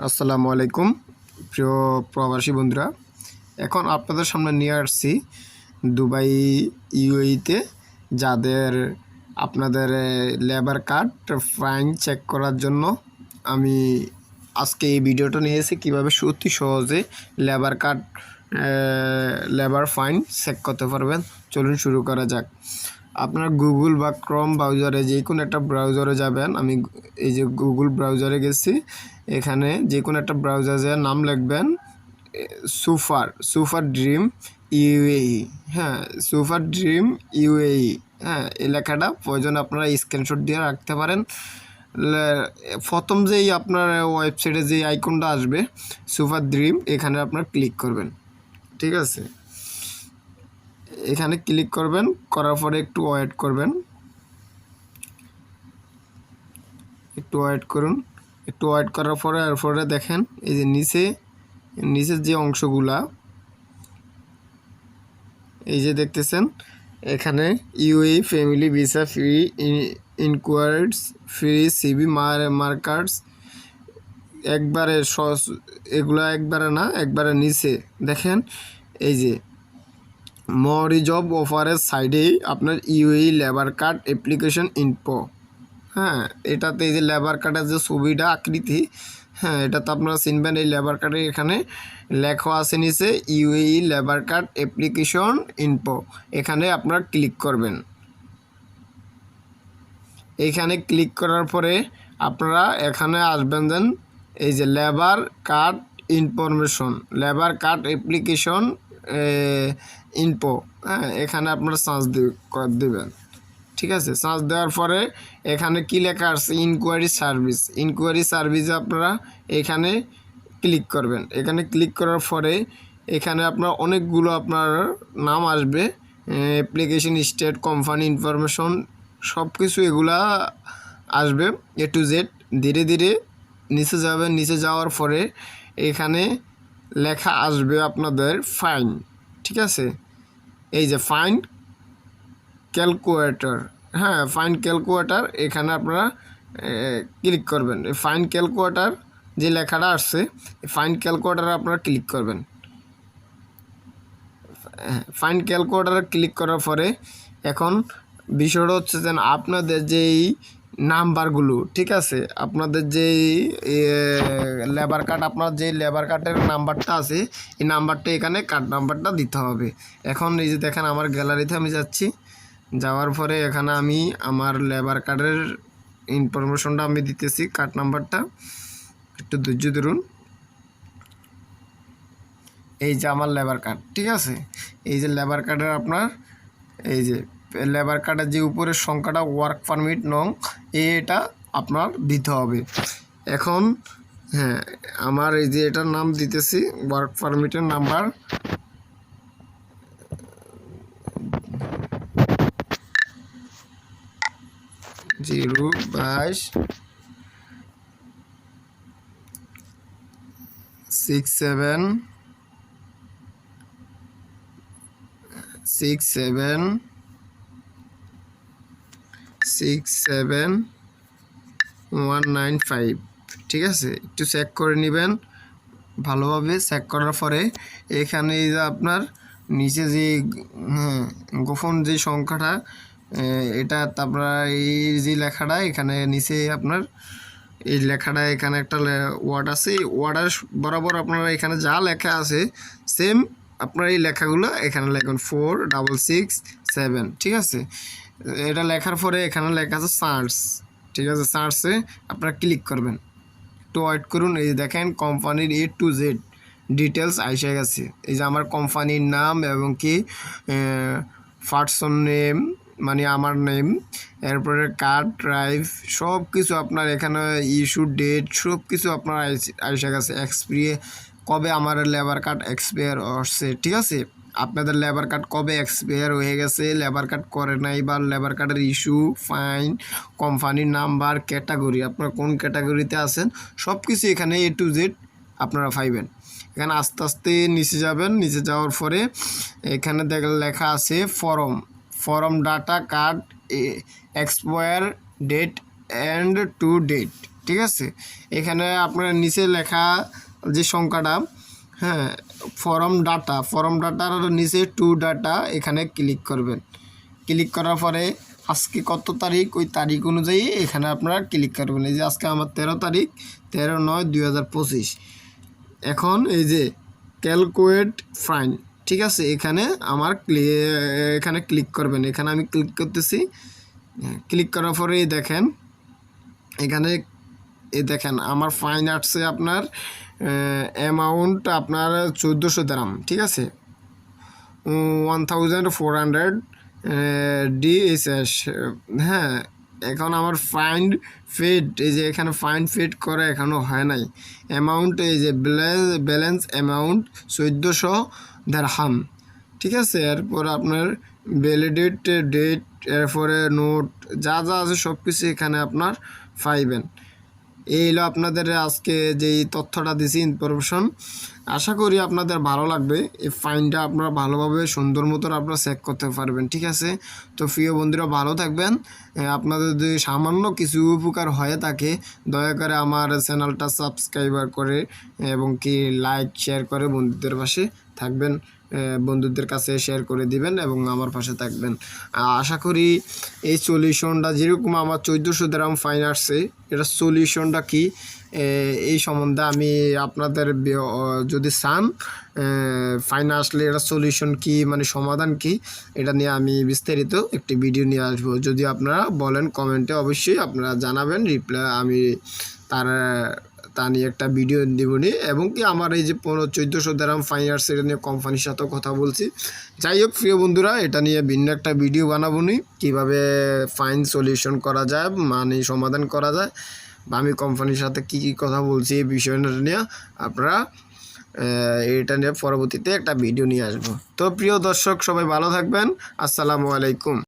আসসালামু আলাইকুম প্রিয় প্রবাসী বন্ধুরা। এখন আপনাদের সামনে নিয়ে আসছি দুবাই ইউএইতে যাদের আপনাদের লেবার কার্ড ফাইন চেক করার জন্য আমি আজকে এই ভিডিওটা নিয়ে এসেছি কীভাবে অতি সহজে labour card labour fine check করতে পারবেন। চলুন শুরু করা যাক। আপনার গুগল বা ক্রোম ব্রাউজারে যে কোনো একটা ব্রাউজারে যাবেন। আমি এই যে গুগল ব্রাউজারে গেছি, এখানে যে কোনো একটা ব্রাউজারের নাম লিখবেন সুপার ড্রিম ইউএই। হ্যাঁ, সুপার ড্রিম ইউএই। হ্যাঁ, এই লেখাটা প্রয়োজন আপনারা স্ক্রিনশট দিয়ে রাখতে পারেন। প্রথম যেই আপনার ওয়েবসাইটে যে আইকনটা আসবে সুপার ড্রিম, এখানে আপনার ক্লিক করবেন। ঠিক আছে, এখানে ক্লিক করবেন, করার পরে একটু ওয়েট করবেন, একটু ওয়েট করুন। একটু ওয়েট করার পরে এরপরে দেখেন এই যে নিচের যে অংশগুলা এই যে দেখতেছেন, এখানে UAE family visa free enquiries free CB markers একবারে এগুলা একবারে না, একবারে নিচে দেখেন এই যে মরি জব অফারের সাইডেই আপনার UAE labour card application info. হ্যাঁ, এটাতে এই যে লেবার কার্ডের যে ছবিটা আকৃতি, হ্যাঁ এটা তো আপনারা চিনবেন। এই লেবার কার্ডের এখানে লেখা আছে নিচে UAE labour card application info. এখানে আপনারা ক্লিক করবেন। এইখানে ক্লিক করার পরে আপনারা এখানে আসবেন, দেন এই যে labour card information, labour card application info. হ্যাঁ, এখানে আপনারা সার্চ দেবেন। ঠিক আছে, সার্চ দেওয়ার পরে এখানে কি লেখা আছে ইনকোয়ারি সার্ভিস। ইনকোয়ারি সার্ভিসে আপনারা এখানে ক্লিক করবেন। এখানে ক্লিক করার পরে এখানে আপনার অনেকগুলো আপনার নাম আসবে, অ্যাপ্লিকেশন স্টেট, কোম্পানি ইনফরমেশন, সব কিছু এগুলা আসবে এ টু জেড। ধীরে ধীরে নিচে যাবেন। নিচে যাওয়ার পরে এখানে লেখা আসবে আপনাদের ফাইন। ঠিক আছে, এই যে ফাইন ক্যালকুলেটর। হ্যাঁ, ফাইন ক্যালকুলেটর, এখানে আপনারা ক্লিক করবেন। ফাইন ক্যালকুলেটর যে লেখাটা আসছে, ফাইন ক্যালকুলেটরে আপনারা ক্লিক করবেন। ফাইন ক্যালকুলেটরে ক্লিক করার পরে এখন বিষয়টা হচ্ছে যে আপনাদের যেই নাম্বারগুলো, ঠিক আছে, আপনাদের যেই লেবার কার্ড, আপনার যে লেবার কার্ডের নাম্বারটা আছে এই নাম্বারটা এখানে কার্ড নাম্বারটা দিতে হবে। এখন এই যে দেখেন আমার গ্যালারিতে আমি যাচ্ছি, যাওয়ার পরে এখানে আমি আমার লেবার কার্ডের ইনফরমেশনটা আমি দিতেছি, কার্ড নাম্বারটা একটু ধৈর্য ধরুন। এই যে আমার লেবার কার্ড, ঠিক আছে, এই যে লেবার কার্ডের আপনার এই যে লেবার কার্ডের যে উপরের সংখ্যাটা ওয়ার্ক পারমিট নং, এটা আপনার দিতে হবে। এখন হ্যাঁ, আমার এই যে এটার নাম দিতেছি, ওয়ার্ক পারমিটের নাম্বার 2267671795। ঠিক আছে, একটু চেক করে নেবেন ভালোভাবে। চেক করার পরে এখানে এই যে আপনার নিচে যে গোপন যে সংখ্যাটা, এটা তারপর এই যে লেখাটা এখানে নিচে আপনার এই লেখাটা, এখানে একটা ওয়ার্ড আছে, ওয়ার্ডের বরাবর আপনারা এখানে যা লেখা আছে সেম আপনার এই লেখাগুলো এখানে লিখুন 4667। ঠিক আছে, এটা লেখার পরে এখানে লেখা আছে সার্চ। ঠিক আছে, সার্চে আপনারা ক্লিক করবেন। একটু ওয়েট করুন। এই দেখেন কোম্পানির A to Z ডিটেলস আইসে গেছে। এই যে আমার কোম্পানির নাম এবং কি পার্সন নেম মানে আমার নেম, এরপরে কার্ড ড্রাইভ, সব কিছু আপনার এখানে ইস্যু ডেট সব কিছু আপনার আইসে গেছে। কবে আমার লেবার কার্ড এক্সপায়ার হচ্ছে। ঠিক আছে, আপনাদের লেবার কার্ড কবে এক্সপায়ার হয়ে গেছে, লেবার কার্ড করে নাই, বা লেবার কার্ডের ইস্যু, ফাইন, কোম্পানির নাম্বার, ক্যাটাগরি, আপনারা কোন ক্যাটাগরিতে আছেন, সব কিছু এখানে A to Z আপনারা পাইবেন। এখানে আস্তে আস্তে নিচে যাবেন। নিচে যাওয়ার পরে এখানে লেখা আছে form data card expire date and to date. ঠিক আছে। এখানে আপনার নিচে লেখা যে সংখ্যাটা, হ্যাঁ, ফর্ম ডাটার নিচে টু ডাটা এখানে ক্লিক করবেন। ক্লিক করার পরে আজকে কত তারিখ, ওই তারিখ অনুযায়ী এখানে আপনারা ক্লিক করবেন। এই যে আজকে আমার 13 তারিখ, 13/9/2025। এখন এই যে ক্যালকুলেট ফাইন, ঠিক আছে, এখানে আমার এখানে ক্লিক করবেন। এখানে আমি ক্লিক করতেছি। ক্লিক করার পরে দেখেন এখানে দেখেন আমার ফাইন আসছে আপনার অ্যামাউন্ট আপনার 1400 দিরহাম, ঠিক আছে, 1400 DSS। হ্যাঁ, এখন আমার ফাইন্ড ফেড, এই যে এখানে ফাইন্ড ফেড করে এখনও হয় নাই। অ্যামাউন্ট এই যে ব্যালেন্স অ্যামাউন্ট 1400 দিরহাম, ঠিক আছে। এরপর আপনার ভ্যালিডেট ডেট, এরপরে নোট যা যা আছে সব কিছু এখানে আপনার পাইবেন। এই হলো আপনাদের আজকে যেই তথ্যটা দিছি ইনফরমেশন। আশা করি আপনাদের ভালো লাগবে। এই ফাইনটা আপনারা ভালোভাবে সুন্দর মতো আপনারা চেক করতে পারবেন, ঠিক আছে। তো প্রিয় বন্ধুরা ভালো থাকবেন। আপনাদের যদি সামান্য কিছু উপকার হয়ে থাকে দয়া করে আমার চ্যানেলটা সাবস্ক্রাইবার করে এবং কি লাইক শেয়ার করে বন্ধুদের পাশে থাকবেন, বন্ধুদের কাছে শেয়ার করে দিবেন এবং আমার পাশে থাকবেন। আশা করি এই সলিউশনটা যেরকম আমার 1400 দিরহাম ফাইন আসছে, এটা সলিউশনটা কি এই সম্বন্ধে আমি আপনাদের যদি চান ফাইন আসলে এটা সলিউশন কি, মানে সমাধান কি, এটা নিয়ে আমি বিস্তারিত একটি ভিডিও নিয়ে আসবো। যদি আপনারা বলেন কমেন্টে অবশ্যই আপনারা জানাবেন, রিপ্লাই আমি তা নিয়ে একটা ভিডিও দেবনি। এবং কি আমার এই যে 1400 দিরহাম ফাইন আসছে এটা নিয়ে কোম্পানির সাথেও কথা বলছি। যাই হোক প্রিয় বন্ধুরা, এটা নিয়ে ভিন্ন একটা ভিডিও বানাবো নি, কীভাবে ফাইন সলিউশন করা যায়, মানে সমাধান করা যায়, বা আমি কোম্পানির সাথে কী কী কথা বলছি এই বিষয়টা নিয়ে আপনারা এটা নিয়ে পরবর্তীতে একটা ভিডিও নিয়ে আসবো। তো প্রিয় দর্শক সবাই ভালো থাকবেন। আসসালামু আলাইকুম।